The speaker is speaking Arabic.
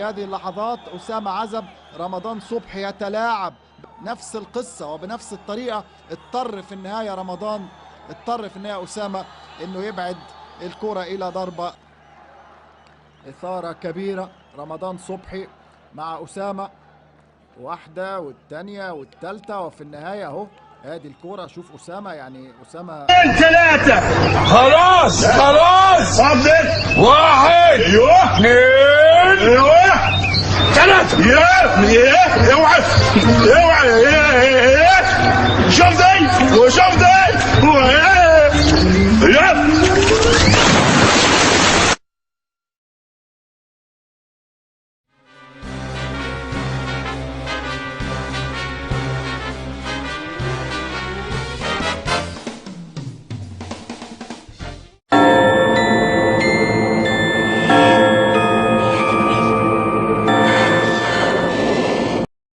هذه اللحظات أسامة عزب رمضان صبحي يتلاعب نفس القصة وبنفس الطريقة. اضطر في النهاية رمضان، اضطر في النهاية أسامة إنه يبعد الكرة إلى ضربة. إثارة كبيرة، رمضان صبحي مع أسامة، واحدة والثانية والثالثة، وفي النهاية أهو هذه الكرة. شوف أسامة، يعني أسامة 3 خلاص خلاص. صدق 1 ايوه 2 ايوه 3 اوعى اوعى شوف ده.